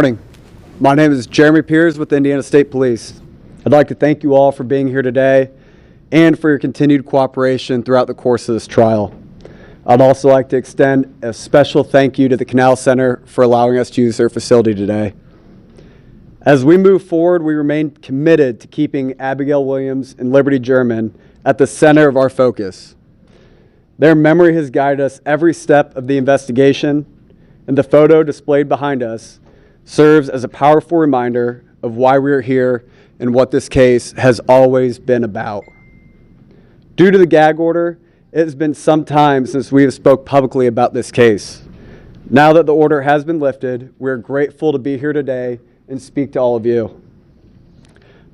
Morning. My name is Jeremy Piers with Indiana State Police. I'd like to thank you all for being here today and for your continued cooperation throughout the course of this trial. I'd also like to extend a special thank you to the Canal Center for allowing us to use their facility today. As we move forward, we remain committed to keeping Abigail Williams and Liberty German at the center of our focus. Their memory has guided us every step of the investigation, and the photo displayed behind us serves as a powerful reminder of why we are here and what this case has always been about. Due to the gag order, it has been some time since we have spoke publicly about this case. Now that the order has been lifted, we are grateful to be here today and speak to all of you.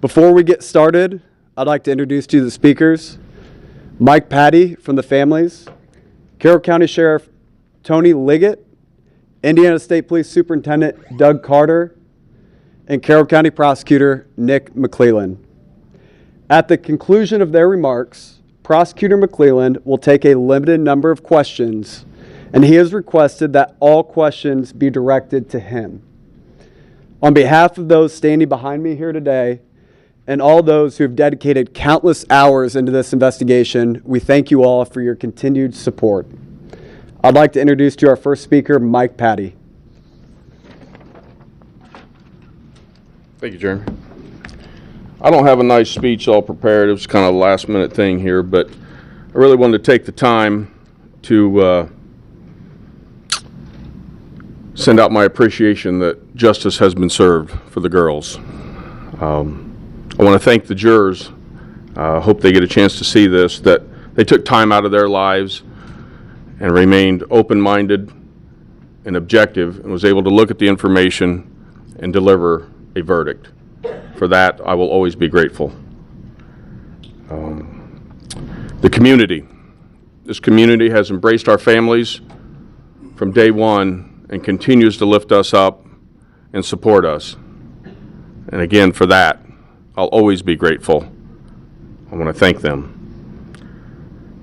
Before we get started, I'd like to introduce to you the speakers: Mike Patty from the families, Carroll County Sheriff Tony Liggett, Indiana State Police Superintendent Doug Carter, and Carroll County Prosecutor Nick McClelland. At the conclusion of their remarks, Prosecutor McClelland will take a limited number of questions, and he has requested that all questions be directed to him. On behalf of those standing behind me here today, and all those who have dedicated countless hours into this investigation, we thank you all for your continued support. I'd like to introduce to you our first speaker, Mike Patty. Thank you, Jeremy. I don't have a nice speech all prepared. It was kind of a last minute thing here, but I really wanted to take the time to send out my appreciation that justice has been served for the girls. I want to thank the jurors. I hope they get a chance to see this, that they took time out of their lives and remained open-minded and objective and was able to look at the information and deliver a verdict. For that, I will always be grateful. The community. This community has embraced our families from day one and continues to lift us up and support us. And again, for that, I'll always be grateful. I want to thank them.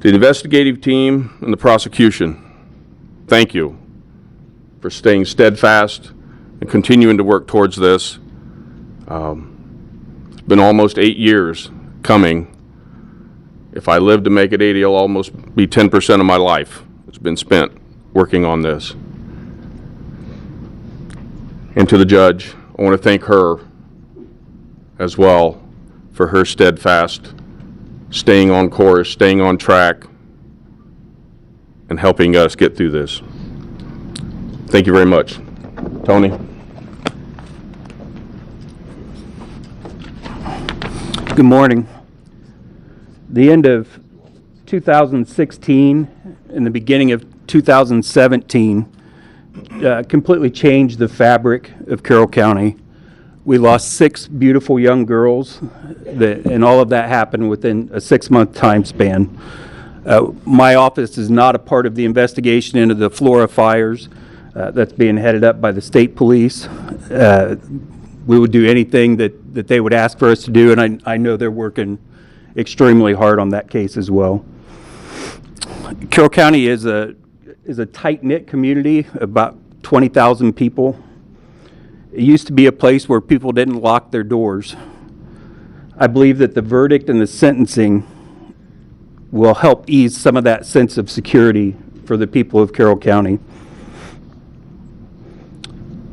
The investigative team and the prosecution, thank you for staying steadfast and continuing to work towards this. It's been almost 8 years coming. If I live to make it 80, it'll almost be 10% of my life. It's been spent working on this. And to the judge, I want to thank her as well for her steadfast staying on course, staying on track, and helping us get through this. Thank you very much. Tony. Good morning. The end of 2016 and the beginning of 2017 completely changed the fabric of Carroll County. We lost 6 beautiful young girls, and all of that happened within a 6-month time span. My office is not a part of the investigation into the Flora fires. That's being headed up by the state police. We would do anything that they would ask for us to do, and I know they're working extremely hard on that case as well. Carroll County is a tight-knit community, about 20,000 people. It used to be a place where people didn't lock their doors. I believe that the verdict and the sentencing will help ease some of that sense of security for the people of Carroll County.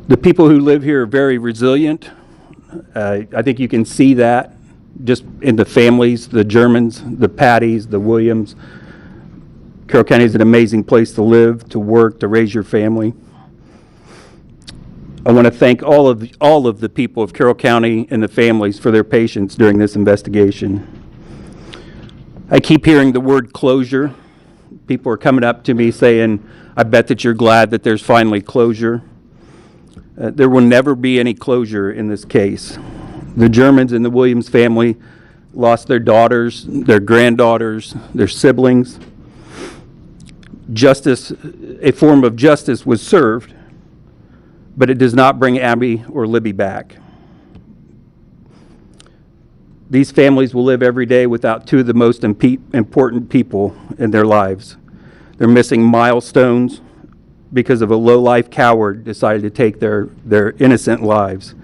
The people who live here are very resilient. I think you can see that just in the families, the Germans, the Patties, the Williams. Carroll County is an amazing place to live, to work, to raise your family. I want to thank all of the people of Carroll County and the families for their patience during this investigation. I keep hearing the word closure. People are coming up to me saying, I bet that you're glad that there's finally closure. There will never be any closure in this case. The Germans and the Williams family lost their daughters, their granddaughters, their siblings. Justice, a form of justice was served, but it does not bring Abby or Libby back. These families will live every day without 2 of the most important people in their lives. They're missing milestones, because of a low-life coward decided to take their innocent lives.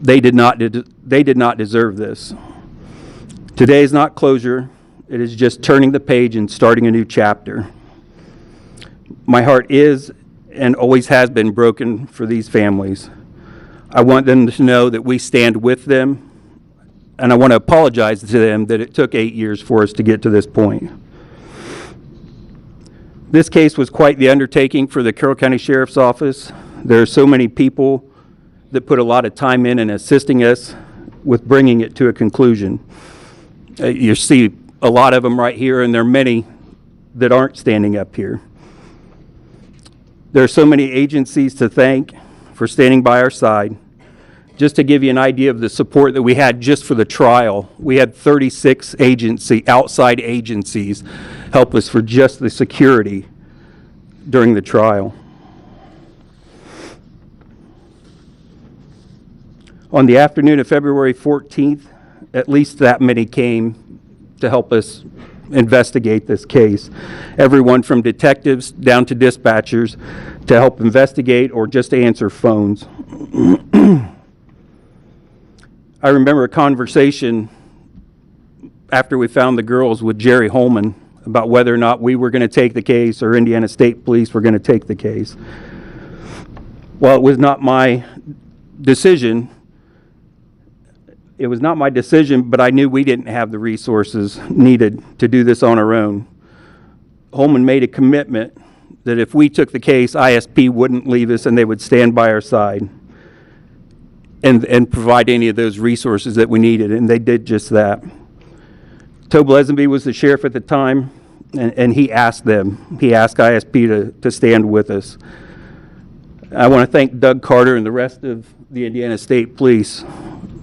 They did not deserve this. Today is not closure. It is just turning the page and starting a new chapter. My heart is and always has been broken for these families. I want them to know that we stand with them, and I want to apologize to them that it took 8 years for us to get to this point. This case was quite the undertaking for the Carroll County Sheriff's Office. There are so many people that put a lot of time in assisting us with bringing it to a conclusion. You see a lot of them right here, and there are many that aren't standing up here. There are so many agencies to thank for standing by our side. Just to give you an idea of the support that we had just for the trial, we had 36 outside agencies help us for just the security during the trial. On the afternoon of February 14th, at least that many came to help us investigate this case. Everyone from detectives down to dispatchers to help investigate or just to answer phones. I remember a conversation after we found the girls with Jerry Holman about whether or not we were going to take the case or Indiana State Police were going to take the case. Well, it was not my decision. But I knew we didn't have the resources needed to do this on our own. Holman made a commitment that if we took the case, ISP wouldn't leave us and they would stand by our side and provide any of those resources that we needed, and they did just that. Tobe Lesenby was the sheriff at the time, and he asked ISP to stand with us. I want to thank Doug Carter and the rest of the Indiana State Police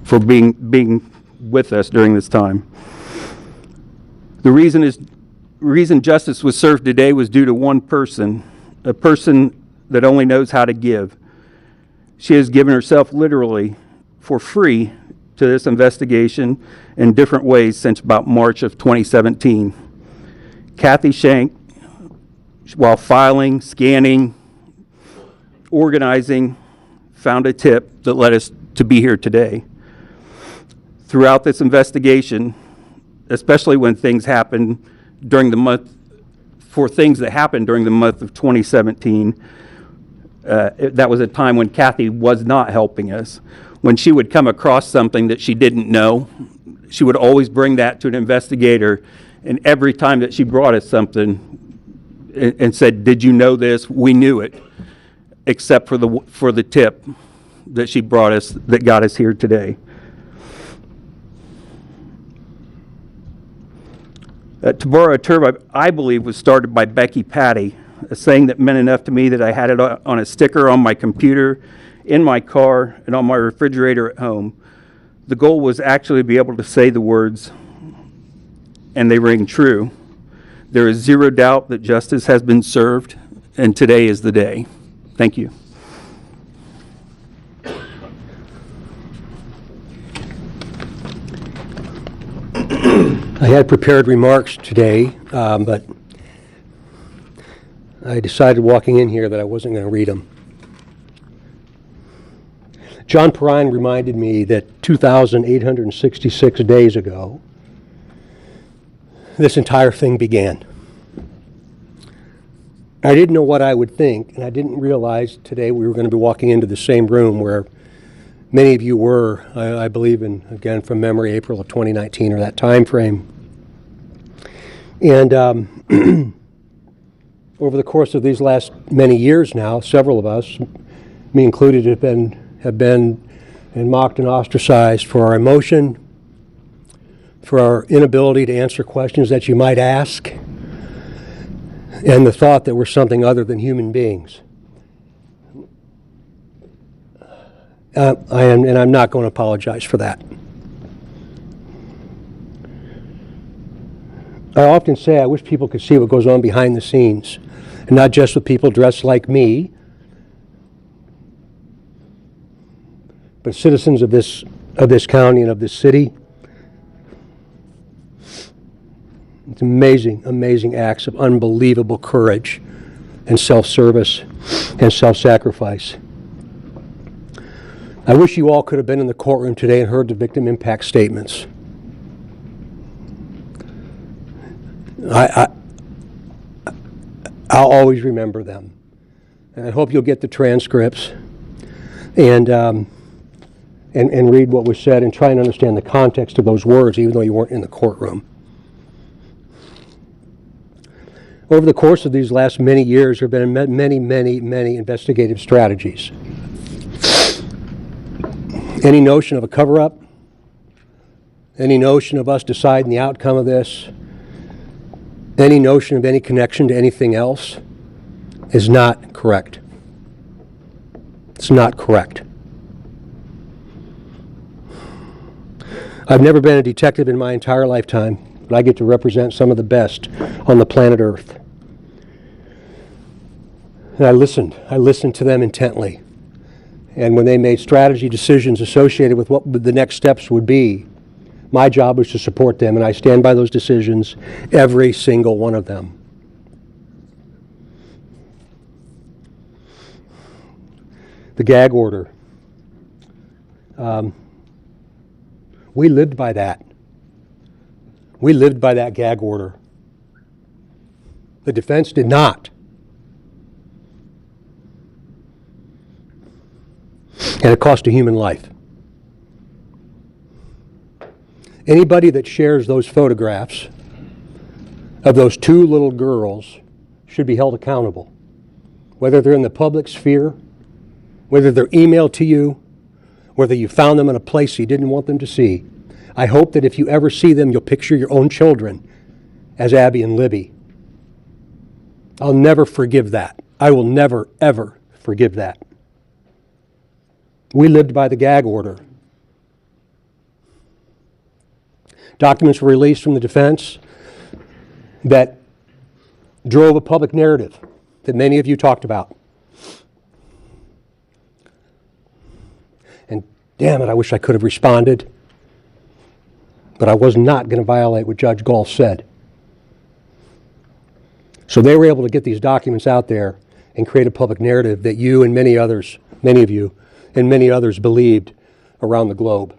for being with us during this time. The reason justice was served today was due to one person, a person that only knows how to give. She has given herself literally for free to this investigation in different ways since about March of 2017. Kathy Shank, while filing, scanning, organizing, found a tip that led us to be here today. Throughout this investigation, especially when things happened during the month, for things that happened during the month of 2017, that was a time when Kathy was not helping us. When she would come across something that she didn't know, she would always bring that to an investigator, and every time that she brought us something and said, "Did you know this?" we knew it, except for the tip that she brought us that got us here today. To borrow a term I believe was started by Becky Patty, a saying that meant enough to me that I had it on a sticker on my computer, in my car, and on my refrigerator at home. The goal was actually to be able to say the words, and they ring true. There is zero doubt that justice has been served, and today is the day. Thank you. I had prepared remarks today, but I decided walking in here that I wasn't going to read them. John Perrine reminded me that 2,866 days ago, this entire thing began. I didn't know what I would think, and I didn't realize today we were going to be walking into the same room where many of you were, I believe, again, from memory, April of 2019 or that time frame. And over the course of these last many years now, several of us, me included, have been mocked and ostracized for our emotion, for our inability to answer questions that you might ask, and the thought that we're something other than human beings. I'm not going to apologize for that. I often say I wish people could see what goes on behind the scenes, and not just with people dressed like me, but citizens of this county and of this city. It's amazing, amazing acts of unbelievable courage and self-service and self-sacrifice. I wish you all could have been in the courtroom today and heard the victim impact statements. I'll always remember them. And I hope you'll get the transcripts and read what was said and try and understand the context of those words, even though you weren't in the courtroom. Over the course of these last many years, there have been many investigative strategies. Any notion of a cover-up, any notion of us deciding the outcome of this, any notion of any connection to anything else is not correct. It's not correct. I've never been a detective in my entire lifetime, but I get to represent some of the best on the planet Earth. And I listened to them intently. And when they made strategy decisions associated with what the next steps would be, my job was to support them, and I stand by those decisions, every single one of them. The gag order. We lived by that. We lived by that gag order. The defense did not. And it cost a human life. Anybody that shares those photographs of those two little girls should be held accountable. Whether they're in the public sphere, whether they're emailed to you, whether you found them in a place you didn't want them to see. I hope that if you ever see them, you'll picture your own children as Abby and Libby. I'll never forgive that. I will never, ever forgive that. We lived by the gag order. Documents were released from the defense that drove a public narrative that many of you talked about. And damn it, I wish I could have responded. But I was not going to violate what Judge Gall said. So they were able to get these documents out there and create a public narrative that you and many others, many of you, and many others believed around the globe.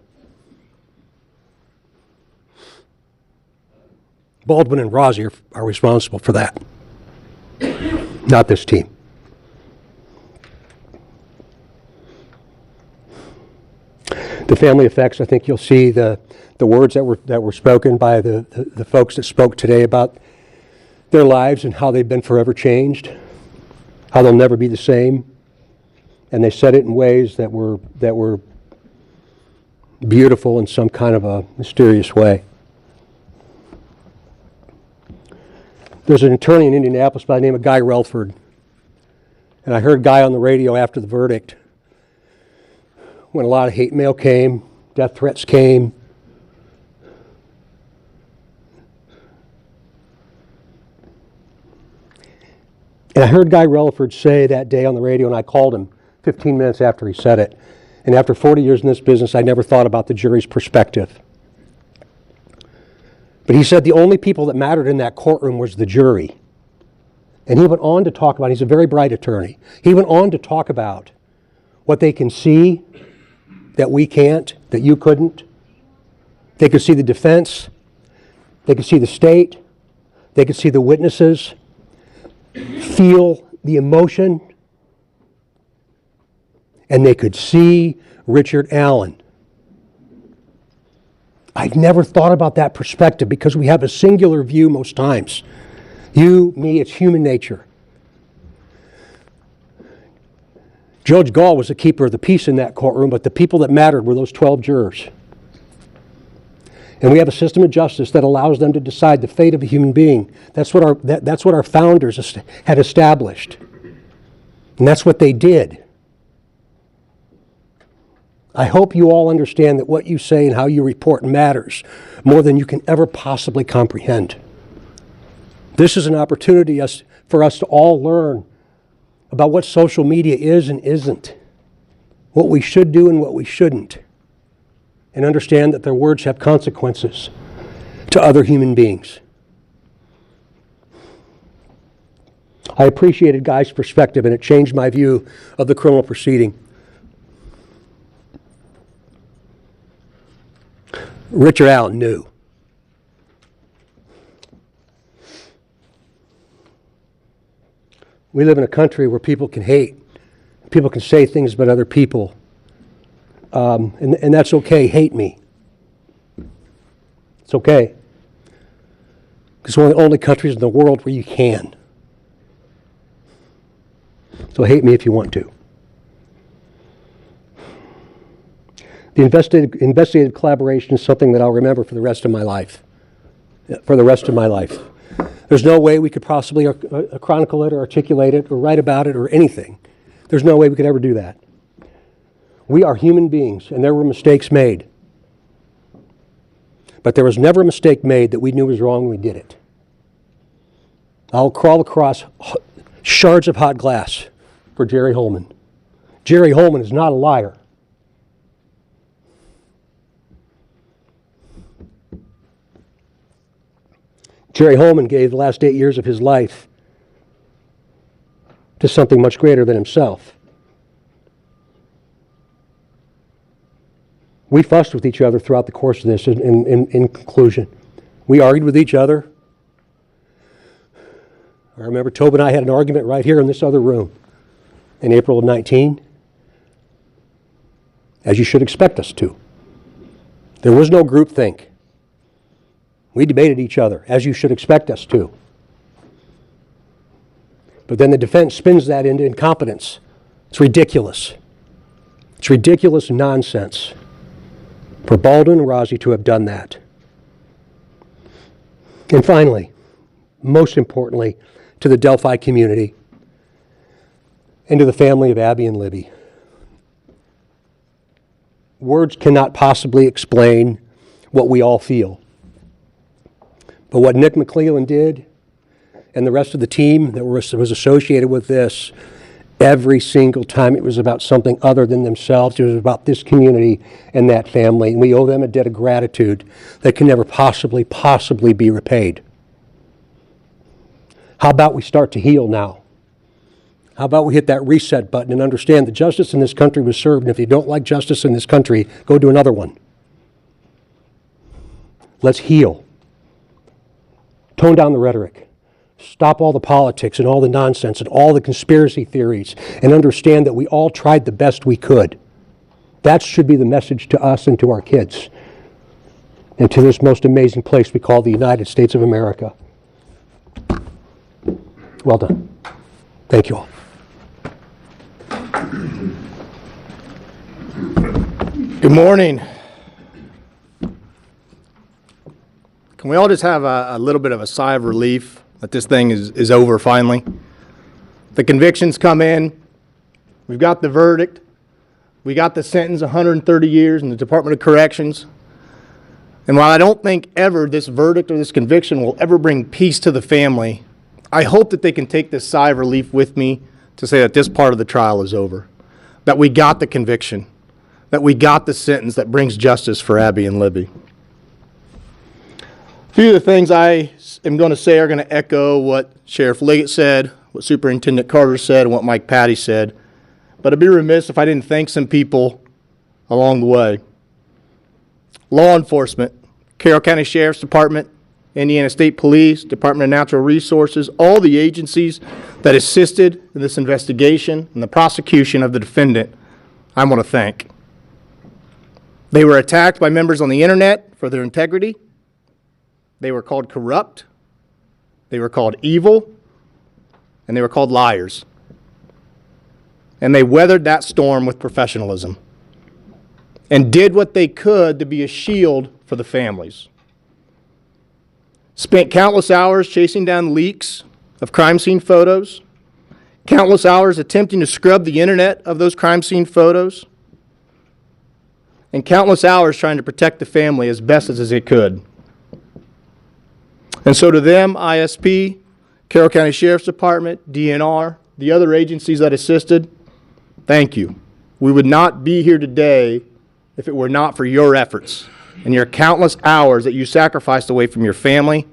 Baldwin and Rossi are responsible for that, not this team. The family effects, I think you'll see the words that were spoken by the folks that spoke today about their lives and how they've been forever changed, how they'll never be the same. And they said it in ways that were beautiful in some kind of a mysterious way. There's an attorney in Indianapolis by the name of Guy Relford. And I heard Guy on the radio after the verdict when a lot of hate mail came, death threats came. And I heard Guy Relford say that day on the radio, and I called him 15 minutes after he said it. And after 40 years in this business, I never thought about the jury's perspective. But he said the only people that mattered in that courtroom was the jury. And he went on to talk about, he's a very bright attorney, he went on to talk about what they can see that we can't, that you couldn't. They could see the defense, they could see the state, they could see the witnesses, feel the emotion, and they could see Richard Allen. I've never thought about that perspective because we have a singular view most times. You, me, it's human nature. Judge Gall was the keeper of the peace in that courtroom, but the people that mattered were those 12 jurors. And we have a system of justice that allows them to decide the fate of a human being. That's what our founders had established. And that's what they did. I hope you all understand that what you say and how you report matters more than you can ever possibly comprehend. This is an opportunity for us to all learn about what social media is and isn't, what we should do and what we shouldn't, and understand that their words have consequences to other human beings. I appreciated Guy's perspective, and it changed my view of the criminal proceeding. Richard Allen knew. We live in a country where people can hate. People can say things about other people. And that's okay. Hate me. It's okay. It's one of the only countries in the world where you can. So hate me if you want to. The investigative collaboration is something that I'll remember for the rest of my life. For the rest of my life. There's no way we could possibly chronicle it or articulate it or write about it or anything. There's no way we could ever do that. We are human beings, and there were mistakes made. But there was never a mistake made that we knew was wrong when we did it. I'll crawl across shards of hot glass for Jerry Holman. Jerry Holman is not a liar. Jerry Holman gave the last 8 years of his life to something much greater than himself. We fussed with each other throughout the course of this in conclusion. We argued with each other. I remember Tobe and I had an argument right here in this other room in April of 19, as you should expect us to. There was no groupthink. We debated each other, as you should expect us to. But then the defense spins that into incompetence. It's ridiculous. It's ridiculous nonsense for Baldwin and Rozzi to have done that. And finally, most importantly, to the Delphi community and to the family of Abby and Libby. Words cannot possibly explain what we all feel. But what Nick McClellan did and the rest of the team that was associated with this, every single time it was about something other than themselves. It was about this community and that family. And we owe them a debt of gratitude that can never possibly be repaid. How about we start to heal now? How about we hit that reset button and understand that justice in this country was served, and if you don't like justice in this country, go do another one. Let's heal. Tone down the rhetoric. Stop all the politics and all the nonsense and all the conspiracy theories, and understand that we all tried the best we could. That should be the message to us and to our kids and to this most amazing place we call the United States of America. Well done. Thank you all. Good morning. Can we all just have a little bit of a sigh of relief that this thing is over finally? The convictions come in. We've got the verdict. We got the sentence, 130 years in the Department of Corrections. And while I don't think ever this verdict or this conviction will ever bring peace to the family, I hope that they can take this sigh of relief with me to say that this part of the trial is over, that we got the conviction, that we got the sentence that brings justice for Abby and Libby. A few of the things I am going to say are going to echo what Sheriff Liggett said, what Superintendent Carter said, and what Mike Patty said. But I'd be remiss if I didn't thank some people along the way. Law enforcement, Carroll County Sheriff's Department, Indiana State Police, Department of Natural Resources, all the agencies that assisted in this investigation and the prosecution of the defendant, I want to thank. They were attacked by members on the internet for their integrity. They were called corrupt, they were called evil, and they were called liars. And they weathered that storm with professionalism and did what they could to be a shield for the families. Spent countless hours chasing down leaks of crime scene photos, countless hours attempting to scrub the internet of those crime scene photos, and countless hours trying to protect the family as best as they could. And so to them, ISP, Carroll County Sheriff's Department, DNR, the other agencies that assisted, thank you. We would not be here today if it were not for your efforts and your countless hours that you sacrificed away from your family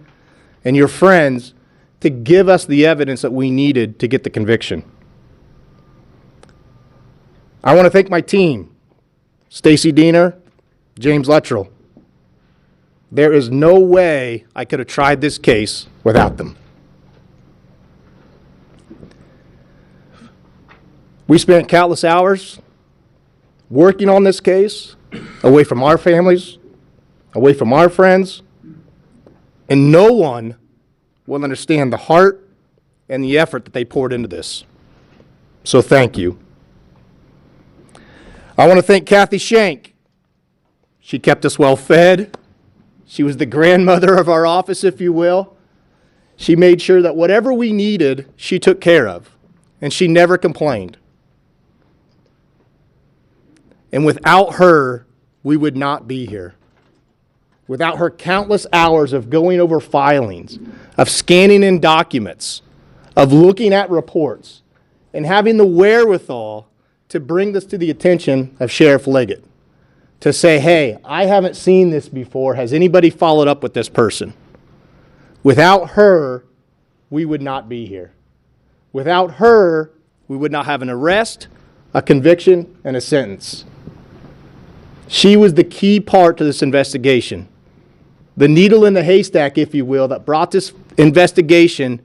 and your friends to give us the evidence that we needed to get the conviction. I want to thank my team, Stacy Diener, James Luttrell. There is no way I could have tried this case without them. We spent countless hours working on this case, away from our families, away from our friends, and no one will understand the heart and the effort that they poured into this. So thank you. I want to thank Kathy Shank. She kept us well fed. She was the grandmother of our office, if you will. She made sure that whatever we needed, she took care of, and she never complained. And without her, we would not be here. Without her countless hours of going over filings, of scanning in documents, of looking at reports, and having the wherewithal to bring this to the attention of Sheriff Liggett, to say, hey, I haven't seen this before. Has anybody followed up with this person? Without her, we would not be here. Without her, we would not have an arrest, a conviction, and a sentence. She was the key part to this investigation. The needle in the haystack, if you will, that brought this investigation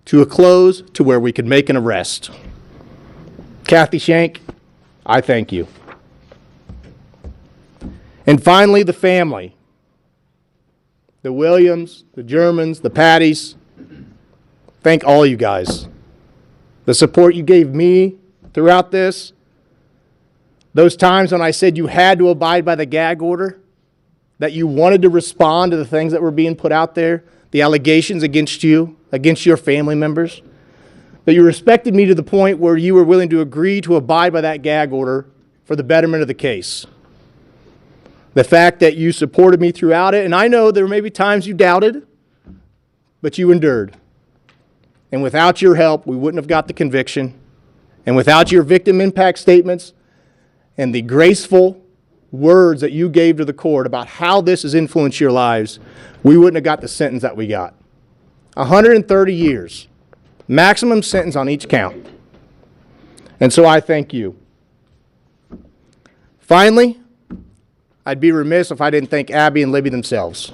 to a close to where we could make an arrest. Kathy Shank, I thank you. And finally, the family. The Williams, the Germans, the Patties. Thank all you guys. The support you gave me throughout this. Those times when I said you had to abide by the gag order, that you wanted to respond to the things that were being put out there, the allegations against you, against your family members, that you respected me to the point where you were willing to agree to abide by that gag order for the betterment of the case. The fact that you supported me throughout it, and I know there may be times you doubted, but you endured. And without your help, we wouldn't have got the conviction. And without your victim impact statements and the graceful words that you gave to the court about how this has influenced your lives, we wouldn't have got the sentence that we got. 130 years, maximum sentence on each count. And so I thank you. Finally, I'd be remiss if I didn't thank Abby and Libby themselves.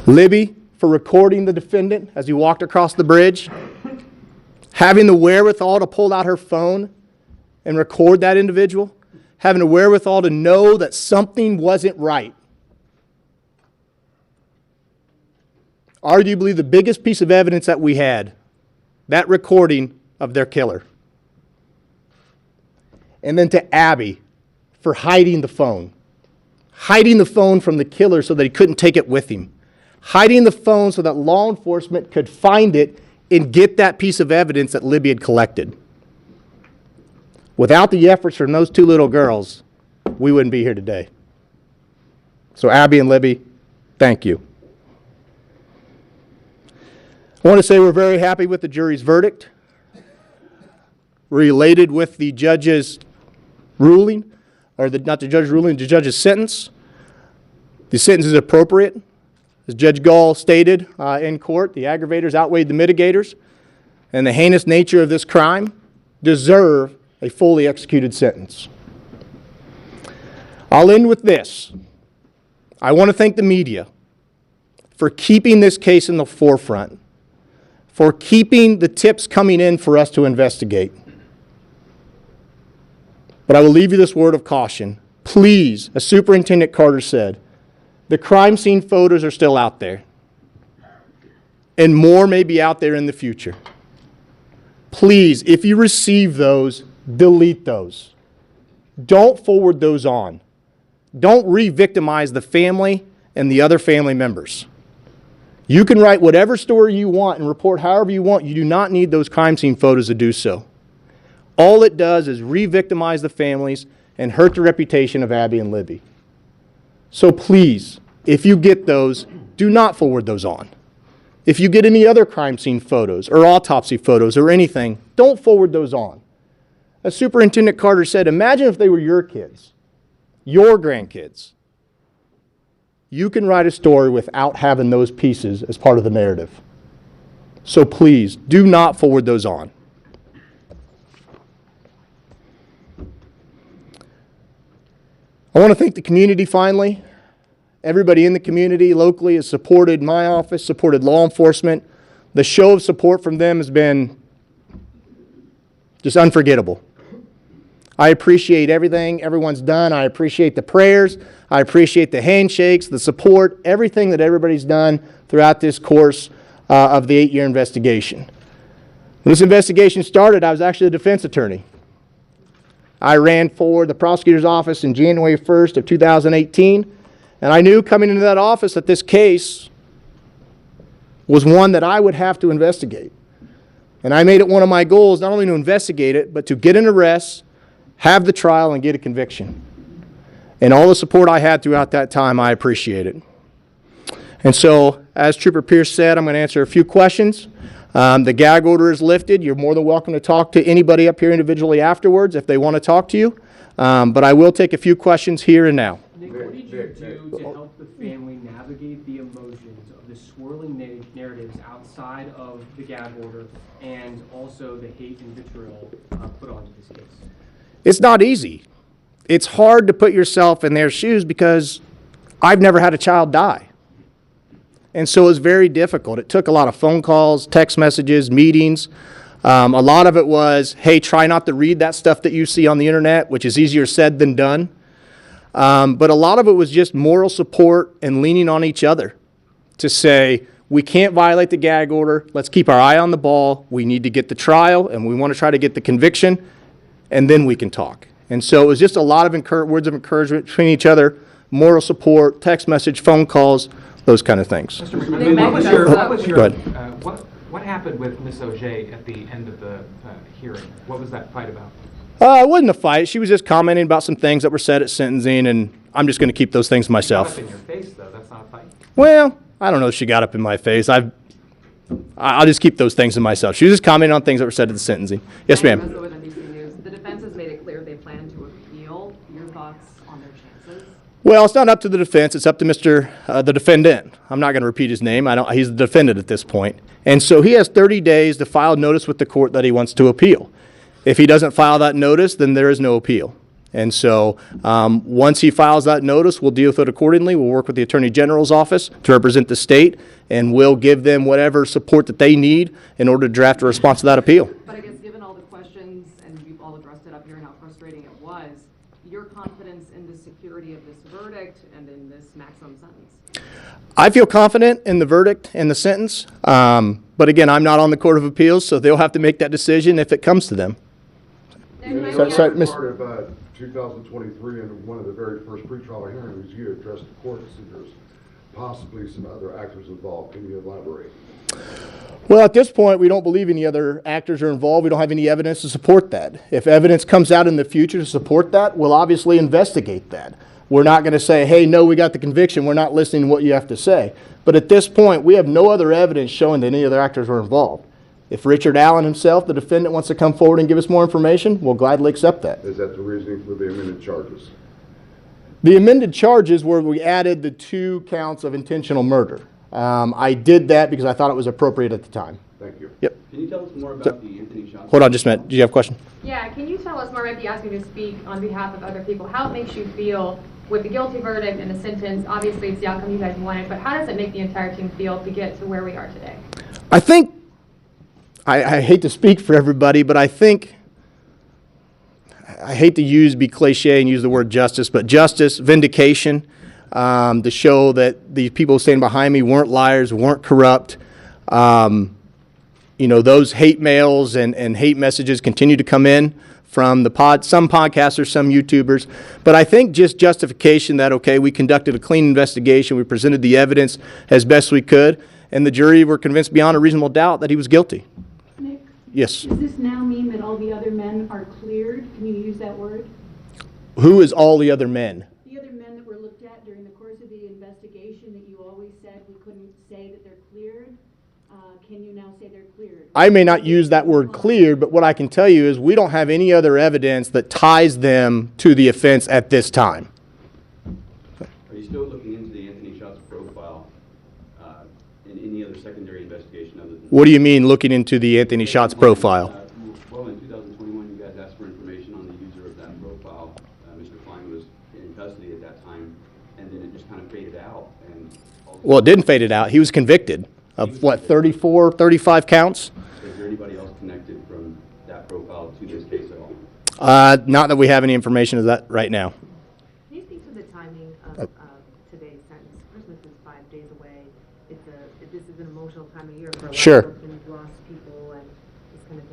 Libby for recording the defendant as he walked across the bridge, having the wherewithal to pull out her phone and record that individual, having the wherewithal to know that something wasn't right. Arguably the biggest piece of evidence that we had, that recording of their killer. And then to Abby for hiding the phone from the killer so that he couldn't take it with him, hiding the phone so that law enforcement could find it and get that piece of evidence that Libby had collected. Without the efforts from those two little girls, we wouldn't be here today. So Abby and Libby, thank you. I want to say we're very happy with the jury's verdict. We're elated with the judge's ruling, or not the judge's ruling, the judge's sentence. The sentence is appropriate. As Judge Gall stated in court, the aggravators outweighed the mitigators, and the heinous nature of this crime deserve a fully executed sentence. I'll end with this. I want to thank the media for keeping this case in the forefront, for keeping the tips coming in for us to investigate. But I will leave you this word of caution. Please, as Superintendent Carter said, the crime scene photos are still out there, and more may be out there in the future. Please, if you receive those, delete those. Don't forward those on. Don't re-victimize the family and the other family members. You can write whatever story you want and report however you want. You do not need those crime scene photos to do so. All it does is re-victimize the families and hurt the reputation of Abby and Libby. So please, if you get those, do not forward those on. If you get any other crime scene photos or autopsy photos or anything, don't forward those on. As Superintendent Carter said, imagine if they were your kids, your grandkids. You can write a story without having those pieces as part of the narrative. So please, do not forward those on. I want to thank the community finally. Everybody in the community locally has supported my office, supported law enforcement. The show of support from them has been just unforgettable. I appreciate everything everyone's done. I appreciate the prayers. I appreciate the handshakes, the support, everything that everybody's done throughout this course of the 8-year investigation. When this investigation started, I was actually a defense attorney. I ran for the prosecutor's office in January 1st of 2018, and I knew coming into that office that this case was one that I would have to investigate. And I made it one of my goals not only to investigate it, but to get an arrest, have the trial, and get a conviction. And all the support I had throughout that time, I appreciate it. And so, as Trooper Pierce said, I'm going to answer a few questions. The gag order is lifted. You're more than welcome to talk to anybody up here individually afterwards if they want to talk to you. But I will take a few questions here and now. Nick, what did you do to help the family navigate the emotions of the swirling narratives outside of the gag order and also the hate and vitriol put onto this case? It's not easy. It's hard to put yourself in their shoes because I've never had a child die. And so it was very difficult. It took a lot of phone calls, text messages, meetings. A lot of it was, hey, try not to read that stuff that you see on the internet, which is easier said than done. But a lot of it was just moral support and leaning on each other to say, we can't violate the gag order. Let's keep our eye on the ball. We need to get the trial, and we want to try to get the conviction, and then we can talk. And so it was just a lot of words of encouragement between each other, moral support, text message, phone calls, those kind of things. Mr. McMahon, what happened with Ms. Auger at the end of the hearing? What was that fight about? It wasn't a fight. She was just commenting about some things that were said at sentencing, and I'm just going to keep those things to myself. Got up in your face, though. That's not a fight. Well, I don't know if she got up in my face. I'll just keep those things to myself. She was just commenting on things that were said at the sentencing. Yes, ma'am. The defense has made it clear they plan to appeal. Your thoughts on their chances? Well, it's not up to the defense. It's up to the defendant. I'm not going to repeat his name. He's the defendant at this point. And so he has 30 days to file notice with the court that he wants to appeal. If he doesn't file that notice, then there is no appeal. And so once he files that notice, we'll deal with it accordingly. We'll work with the Attorney General's office to represent the state, and we'll give them whatever support that they need in order to draft a response to that appeal. But I guess given all the questions, and we've all addressed it up here and how frustrating it was, your confidence in the security of this verdict and in this maximum sentence? I feel confident in the verdict and the sentence. But again, I'm not on the Court of Appeals, so they'll have to make that decision if it comes to them. Sorry, part of 2023, and one of the very first pretrial hearings, you addressed the court and said there's possibly some other actors involved. Can you elaborate? Well, at this point, we don't believe any other actors are involved. We don't have any evidence to support that. If evidence comes out in the future to support that, we'll obviously investigate that. We're not going to say, hey, no, we got the conviction. We're not listening to what you have to say. But at this point, we have no other evidence showing that any other actors were involved. If Richard Allen himself, the defendant, wants to come forward and give us more information, we'll gladly accept that. Is that the reasoning for the amended charges? The amended charges were we added the 2 counts of intentional murder. I did that because I thought it was appropriate at the time. Thank you. Yep. Can you tell us more about the Anthony Shots? Hold on just a minute. Do you have a question? Yeah, can you tell us more, might be asking you to speak on behalf of other people, how it makes you feel with the guilty verdict and the sentence? Obviously, it's the outcome you guys wanted, but how does it make the entire team feel to get to where we are today? I think, I hate to speak for everybody, but I think, I hate to be cliche and use the word justice, but justice, vindication, to show that the people standing behind me weren't liars, weren't corrupt. Those hate mails and hate messages continue to come in from some podcasters, some YouTubers. But I think just justification that, okay, we conducted a clean investigation, we presented the evidence as best we could, and the jury were convinced beyond a reasonable doubt that he was guilty. Nick? Yes. Does this now mean that all the other men are cleared? Can you use that word? Who is all the other men? The other men that were looked at during the course of the investigation that you always said we couldn't say that they're cleared. Can you now say they're cleared? I may not use that word cleared, but what I can tell you is we don't have any other evidence that ties them to the offense at this time. Are you still looking into the Anthony Shots profile in any other secondary investigation other than What do you mean, looking into the Anthony Schatz profile? Well, in 2021, you guys asked for information on the user of that profile. Mr. Klein was in custody at that time, and then it just kind of faded out. Well, it didn't fade it out. He was convicted of, what, 34, 35 counts? Is there anybody else connected from that profile to this case at all? Not that we have any information of that right now. Can you speak to the timing of today's sentence? Christmas is 5 days away. This is an emotional time of year for a lot Sure. of folks, and you've lost people and this kind of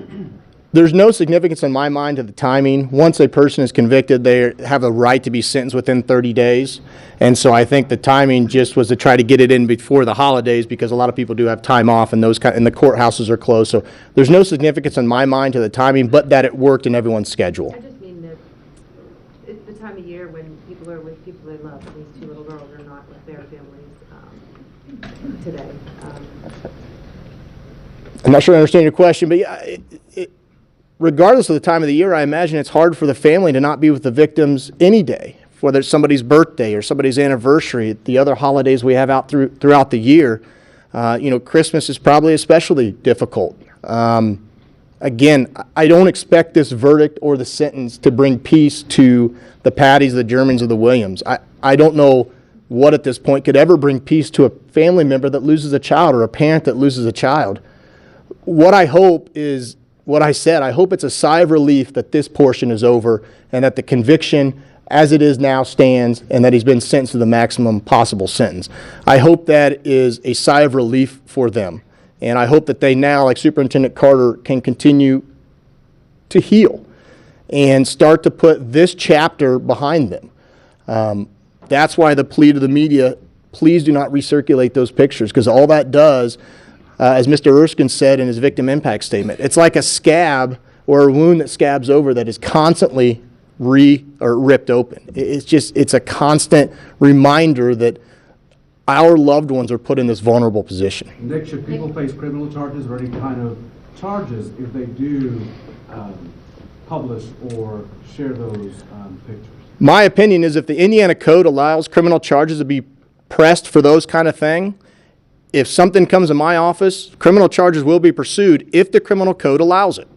thing. There's no significance in my mind to the timing. Once a person is convicted, they have a right to be sentenced within 30 days. And so I think the timing just was to try to get it in before the holidays, because a lot of people do have time off and and the courthouses are closed. So there's no significance in my mind to the timing, but that it worked in everyone's schedule. I just mean that it's the time of year when people are with people they love. These 2 little girls are not with their families today. I'm not sure I understand your question, but yeah, regardless of the time of the year, I imagine it's hard for the family to not be with the victims any day, whether it's somebody's birthday or somebody's anniversary, the other holidays we have out throughout the year. Christmas is probably especially difficult. Again, I don't expect this verdict or the sentence to bring peace to the Patties, the Germans, or the Williams. I don't know what at this point could ever bring peace to a family member that loses a child or a parent that loses a child. What I hope is what I said. I hope it's a sigh of relief that this portion is over and that the conviction as it is now stands and that he's been sentenced to the maximum possible sentence. I hope that is a sigh of relief for them. And I hope that they now, like Superintendent Carter, can continue to heal and start to put this chapter behind them. That's why the plea to the media, please do not recirculate those pictures, because all that does, as Mr. Erskine said in his victim impact statement, it's like a scab or a wound that scabs over that is constantly ripped open. It's a constant reminder that our loved ones are put in this vulnerable position. Nick, should people face criminal charges or any kind of charges if they do publish or share those pictures? My opinion is if the Indiana Code allows criminal charges to be pressed for those kind of thing, if something comes in my office, criminal charges will be pursued if the criminal code allows it.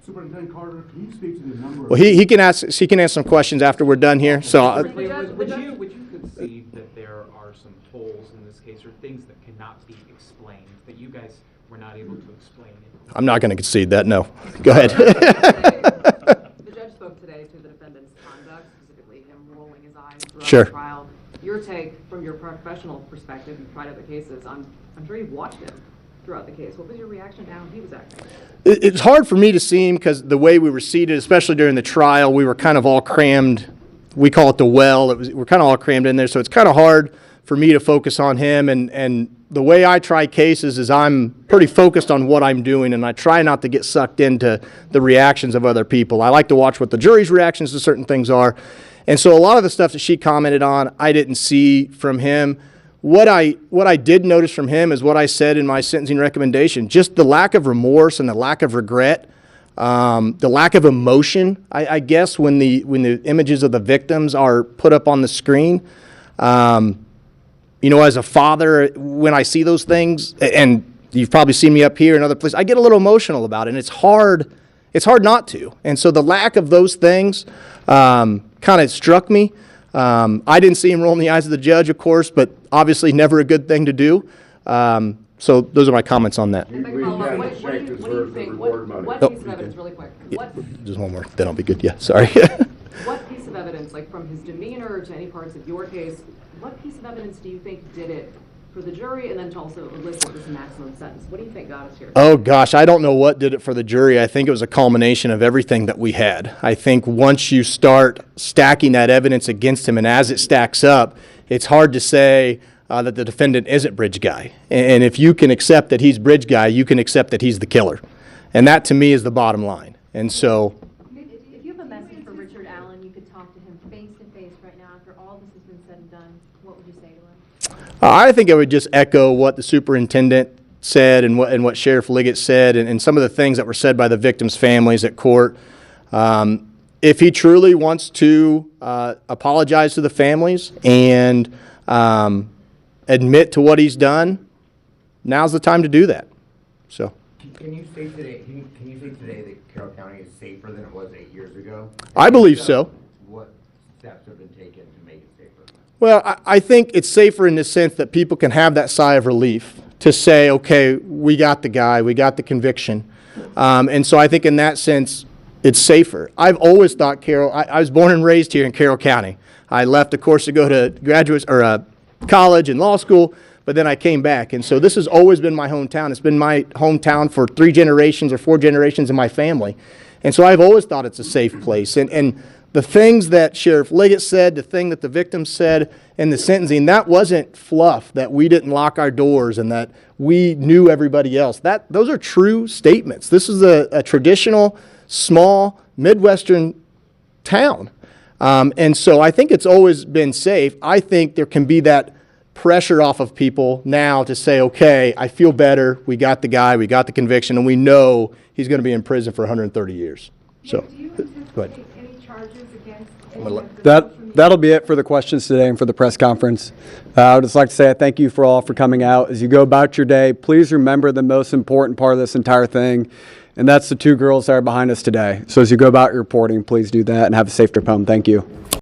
Superintendent Carter, can you speak to the number? Well, he can answer some questions after we're done here. So, Would you concede that there are some holes in this case or things that cannot be explained that you guys were not able to explain? I'm not going to concede that. No. Go ahead. The judge spoke today to the defendant's conduct, specifically him rolling his eyes throughout the trial. Your take from your professional perspective, you've tried other cases. I'm sure you've watched him throughout the case. What was your reaction to how he was acting? It's hard for me to see him because the way we were seated, especially during the trial, we were kind of all crammed. We call it the well. We're kind of all crammed in there, so it's kind of hard for me to focus on him. And the way I try cases is I'm pretty focused on what I'm doing, and I try not to get sucked into the reactions of other people. I like to watch what the jury's reactions to certain things are. And so a lot of the stuff that she commented on, I didn't see from him. What I did notice from him is what I said in my sentencing recommendation, just the lack of remorse and the lack of regret, the lack of emotion, I guess, when the images of the victims are put up on the screen. As a father, when I see those things, and you've probably seen me up here and other places, I get a little emotional about it, and it's hard not to. And so the lack of those things kind of struck me. I didn't see him roll in the eyes of the judge, of course, but obviously never a good thing to do. So those are my comments on that. What do you think? What piece of evidence, really quick? Just one more, then I'll be good. Yeah, sorry. What piece of evidence, like from his demeanor to any parts of your case, what piece of evidence do you think did it for the jury and then to also elicit this maximum sentence? What do you think got us here? Oh, gosh, I don't know what did it for the jury. I think it was a culmination of everything that we had. I think once you start stacking that evidence against him, and as it stacks up, it's hard to say that the defendant isn't bridge guy. And if you can accept that he's bridge guy, you can accept that he's the killer. And that, to me, is the bottom line. And so... If you have a message for Richard Allen, you could talk to him face-to-face right now after all this has been said and done, what would you say to him? I think I would just echo what the superintendent said and what Sheriff Liggett said and some of the things that were said by the victims' families at court. If he truly wants to apologize to the families and admit to what he's done, now's the time to do that. So. Can you say today? Can you say today that Carroll County is safer than it was 8 years ago? I believe so. What steps have been taken to make it safer? Well, I think it's safer in the sense that people can have that sigh of relief to say, okay, we got the guy, we got the conviction. And so I think in that sense, it's safer. I've always thought I was born and raised here in Carroll County. I left, of course, to go to college and law school, but then I came back. And so this has always been my hometown. It's been my hometown for 3 generations or 4 generations in my family. And so I've always thought it's a safe place. And the things that Sheriff Liggett said, the thing that the victim said in the sentencing, that wasn't fluff, that we didn't lock our doors and that we knew everybody else. Those are true statements. This is a traditional, small, Midwestern town. And so I think it's always been safe. I think there can be that pressure off of people now to say, okay, I feel better. We got the guy, we got the conviction, and we know he's going to be in prison for 130 years. So, Do you go ahead. anticipate any charges against That'll be it for the questions today and for the press conference. I would just like to say I thank you all for coming out. As you go about your day, please remember the most important part of this entire thing, and that's the 2 girls that are behind us today. So as you go about your reporting, please do that and have a safe trip home. Thank you.